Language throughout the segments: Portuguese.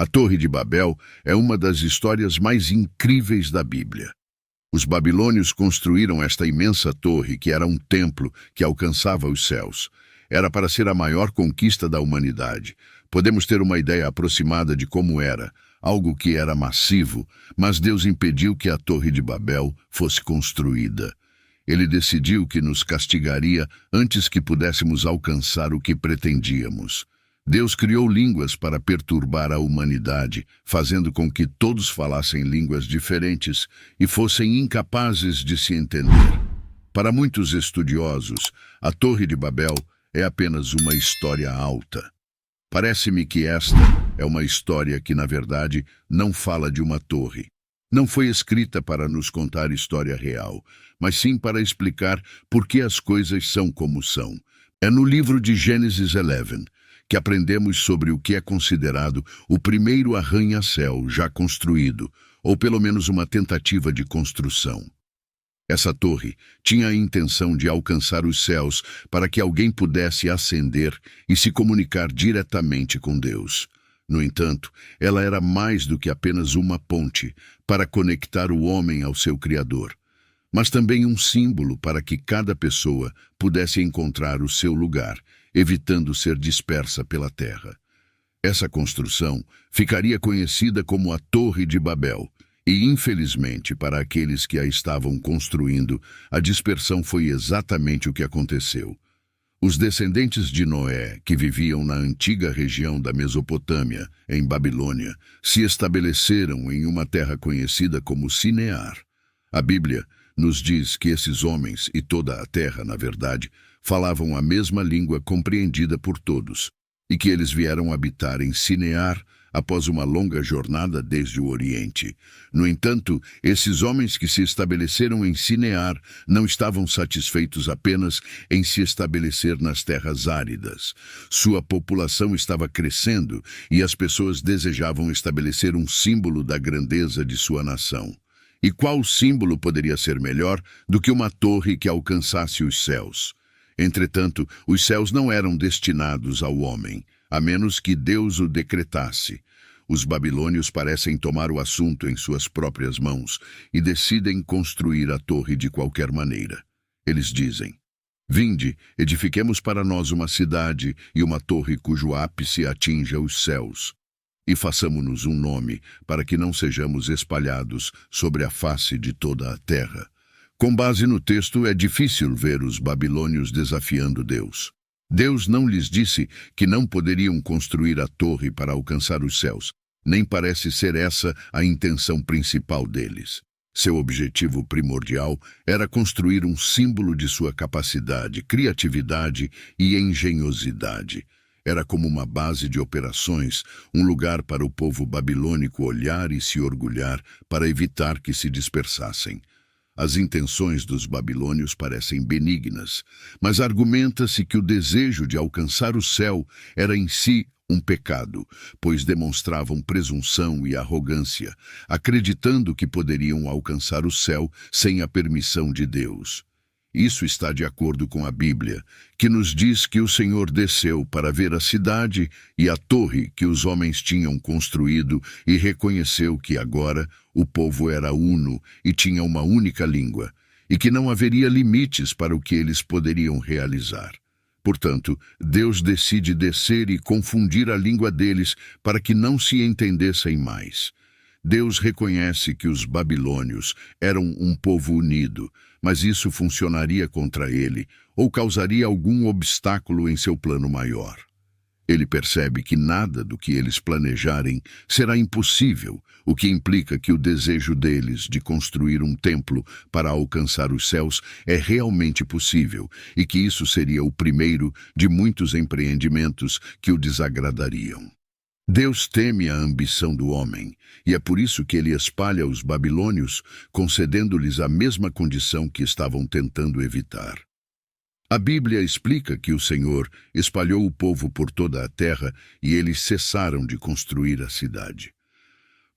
A Torre de Babel é uma das histórias mais incríveis da Bíblia. Os babilônios construíram esta imensa torre, que era um templo que alcançava os céus. Era para ser a maior conquista da humanidade. Podemos ter uma ideia aproximada de como era, algo que era massivo, mas Deus impediu que a Torre de Babel fosse construída. Ele decidiu que nos castigaria antes que pudéssemos alcançar o que pretendíamos. Deus criou línguas para perturbar a humanidade, fazendo com que todos falassem línguas diferentes e fossem incapazes de se entender. Para muitos estudiosos, a Torre de Babel é apenas uma história alta. Parece-me que esta é uma história que, na verdade, não fala de uma torre. Não foi escrita para nos contar história real, mas sim para explicar por que as coisas são como são. É no livro de Gênesis 11 que aprendemos sobre o que é considerado o primeiro arranha-céu já construído, ou pelo menos uma tentativa de construção. Essa torre tinha a intenção de alcançar os céus para que alguém pudesse ascender e se comunicar diretamente com Deus. No entanto, ela era mais do que apenas uma ponte para conectar o homem ao seu Criador, mas também um símbolo para que cada pessoa pudesse encontrar o seu lugar, evitando ser dispersa pela terra. Essa construção ficaria conhecida como a Torre de Babel, e infelizmente para aqueles que a estavam construindo, a dispersão foi exatamente o que aconteceu. Os descendentes de Noé, que viviam na antiga região da Mesopotâmia, em Babilônia, se estabeleceram em uma terra conhecida como Sinear. A Bíblia nos diz que esses homens e toda a terra, na verdade, falavam a mesma língua compreendida por todos, e que eles vieram habitar em Sinear após uma longa jornada desde o Oriente. No entanto, esses homens que se estabeleceram em Sinear não estavam satisfeitos apenas em se estabelecer nas terras áridas. Sua população estava crescendo e as pessoas desejavam estabelecer um símbolo da grandeza de sua nação. E qual símbolo poderia ser melhor do que uma torre que alcançasse os céus? Entretanto, os céus não eram destinados ao homem, a menos que Deus o decretasse. Os babilônios parecem tomar o assunto em suas próprias mãos e decidem construir a torre de qualquer maneira. Eles dizem: "Vinde, edifiquemos para nós uma cidade e uma torre cujo ápice atinja os céus. E façamo-nos um nome, para que não sejamos espalhados sobre a face de toda a terra." Com base no texto, é difícil ver os babilônios desafiando Deus. Deus não lhes disse que não poderiam construir a torre para alcançar os céus, nem parece ser essa a intenção principal deles. Seu objetivo primordial era construir um símbolo de sua capacidade, criatividade e engenhosidade. Era como uma base de operações, um lugar para o povo babilônico olhar e se orgulhar para evitar que se dispersassem. As intenções dos babilônios parecem benignas, mas argumenta-se que o desejo de alcançar o céu era em si um pecado, pois demonstravam presunção e arrogância, acreditando que poderiam alcançar o céu sem a permissão de Deus. Isso está de acordo com a Bíblia, que nos diz que o Senhor desceu para ver a cidade e a torre que os homens tinham construído e reconheceu que agora o povo era uno e tinha uma única língua, e que não haveria limites para o que eles poderiam realizar. Portanto, Deus decide descer e confundir a língua deles para que não se entendessem mais. Deus reconhece que os babilônios eram um povo unido, mas isso funcionaria contra ele ou causaria algum obstáculo em seu plano maior. Ele percebe que nada do que eles planejarem será impossível, o que implica que o desejo deles de construir um templo para alcançar os céus é realmente possível e que isso seria o primeiro de muitos empreendimentos que o desagradariam. Deus teme a ambição do homem, e é por isso que ele espalha os babilônios, concedendo-lhes a mesma condição que estavam tentando evitar. A Bíblia explica que o Senhor espalhou o povo por toda a terra e eles cessaram de construir a cidade.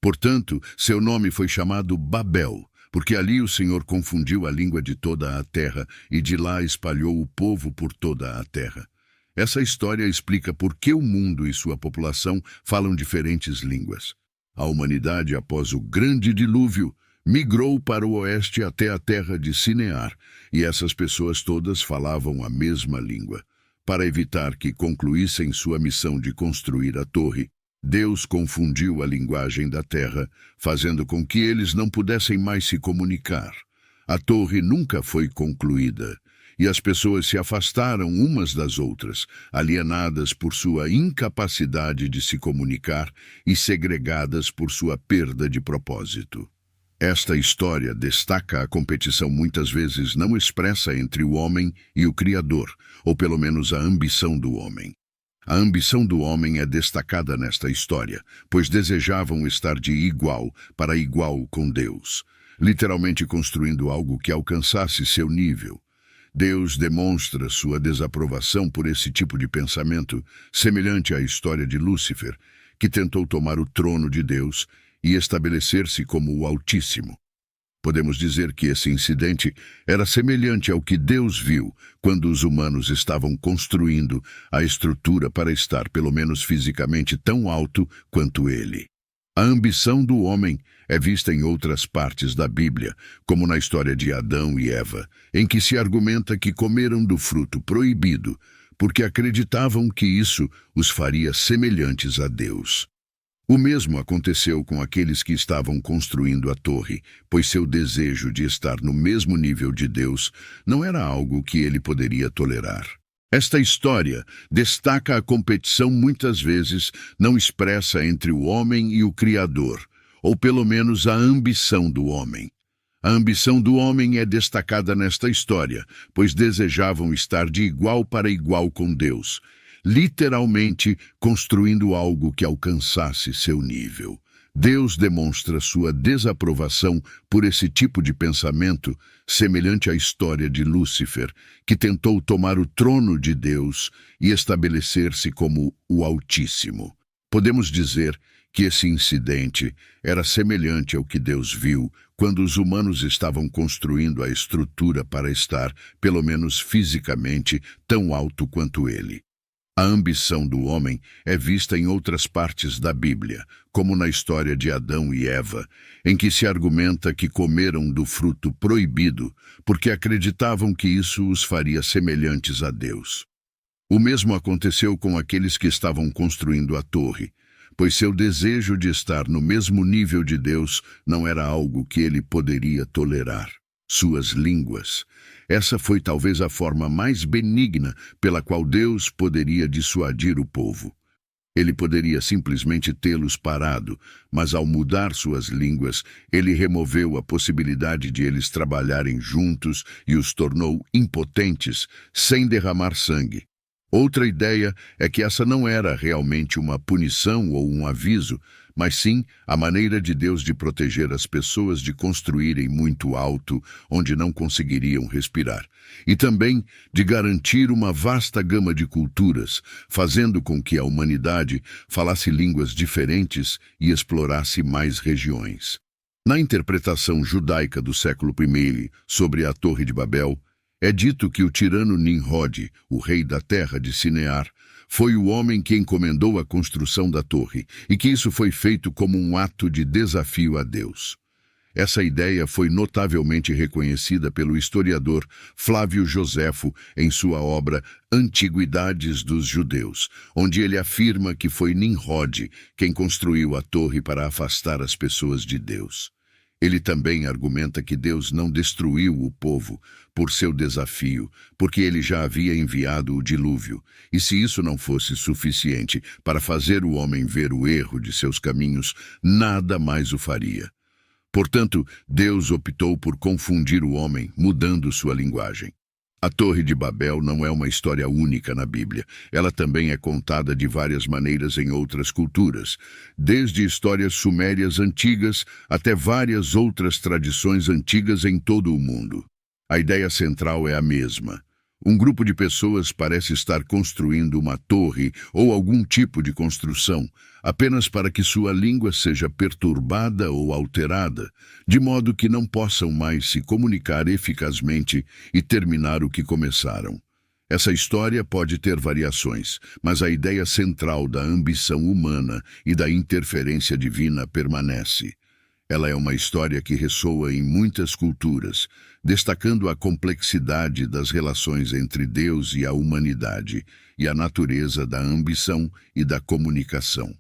Portanto, seu nome foi chamado Babel, porque ali o Senhor confundiu a língua de toda a terra e de lá espalhou o povo por toda a terra. Essa história explica por que o mundo e sua população falam diferentes línguas. A humanidade, após o grande dilúvio, migrou para o oeste até a terra de Sinear, e essas pessoas todas falavam a mesma língua. Para evitar que concluíssem sua missão de construir a torre, Deus confundiu a linguagem da terra, fazendo com que eles não pudessem mais se comunicar. A torre nunca foi concluída, e as pessoas se afastaram umas das outras, alienadas por sua incapacidade de se comunicar e segregadas por sua perda de propósito. Esta história destaca a competição muitas vezes não expressa entre o homem e o Criador, ou pelo menos a ambição do homem. A ambição do homem é destacada nesta história, pois desejavam estar de igual para igual com Deus, literalmente construindo algo que alcançasse seu nível. Deus demonstra sua desaprovação por esse tipo de pensamento, semelhante à história de Lúcifer, que tentou tomar o trono de Deus e estabelecer-se como o Altíssimo. Podemos dizer que esse incidente era semelhante ao que Deus viu quando os humanos estavam construindo a estrutura para estar, pelo menos fisicamente, tão alto quanto ele. A ambição do homem é vista em outras partes da Bíblia, como na história de Adão e Eva, em que se argumenta que comeram do fruto proibido, porque acreditavam que isso os faria semelhantes a Deus. O mesmo aconteceu com aqueles que estavam construindo a torre, pois seu desejo de estar no mesmo nível de Deus não era algo que ele poderia tolerar. Esta história destaca a competição muitas vezes não expressa entre o homem e o Criador, ou pelo menos a ambição do homem. A ambição do homem é destacada nesta história, pois desejavam estar de igual para igual com Deus, literalmente construindo algo que alcançasse seu nível. Deus demonstra sua desaprovação por esse tipo de pensamento, semelhante à história de Lúcifer, que tentou tomar o trono de Deus e estabelecer-se como o Altíssimo. Podemos dizer que esse incidente era semelhante ao que Deus viu quando os humanos estavam construindo a estrutura para estar, pelo menos fisicamente, tão alto quanto ele. A ambição do homem é vista em outras partes da Bíblia, como na história de Adão e Eva, em que se argumenta que comeram do fruto proibido porque acreditavam que isso os faria semelhantes a Deus. O mesmo aconteceu com aqueles que estavam construindo a torre, pois seu desejo de estar no mesmo nível de Deus não era algo que ele poderia tolerar. Suas línguas. Essa foi talvez a forma mais benigna pela qual Deus poderia dissuadir o povo. Ele poderia simplesmente tê-los parado, mas ao mudar suas línguas, ele removeu a possibilidade de eles trabalharem juntos e os tornou impotentes, sem derramar sangue. Outra ideia é que essa não era realmente uma punição ou um aviso, mas sim a maneira de Deus de proteger as pessoas de construírem muito alto, onde não conseguiriam respirar, e também de garantir uma vasta gama de culturas, fazendo com que a humanidade falasse línguas diferentes e explorasse mais regiões. Na interpretação judaica do século I sobre a Torre de Babel, é dito que o tirano Nimrod, o rei da terra de Sinear, foi o homem que encomendou a construção da torre e que isso foi feito como um ato de desafio a Deus. Essa ideia foi notavelmente reconhecida pelo historiador Flávio Joséfo em sua obra Antiguidades dos Judeus, onde ele afirma que foi Nimrod quem construiu a torre para afastar as pessoas de Deus. Ele também argumenta que Deus não destruiu o povo por seu desafio, porque ele já havia enviado o dilúvio, e se isso não fosse suficiente para fazer o homem ver o erro de seus caminhos, nada mais o faria. Portanto, Deus optou por confundir o homem, mudando sua linguagem. A Torre de Babel não é uma história única na Bíblia. Ela também é contada de várias maneiras em outras culturas, desde histórias sumérias antigas até várias outras tradições antigas em todo o mundo. A ideia central é a mesma. Um grupo de pessoas parece estar construindo uma torre ou algum tipo de construção, apenas para que sua língua seja perturbada ou alterada, de modo que não possam mais se comunicar eficazmente e terminar o que começaram. Essa história pode ter variações, mas a ideia central da ambição humana e da interferência divina permanece. Ela é uma história que ressoa em muitas culturas, destacando a complexidade das relações entre Deus e a humanidade, e a natureza da ambição e da comunicação.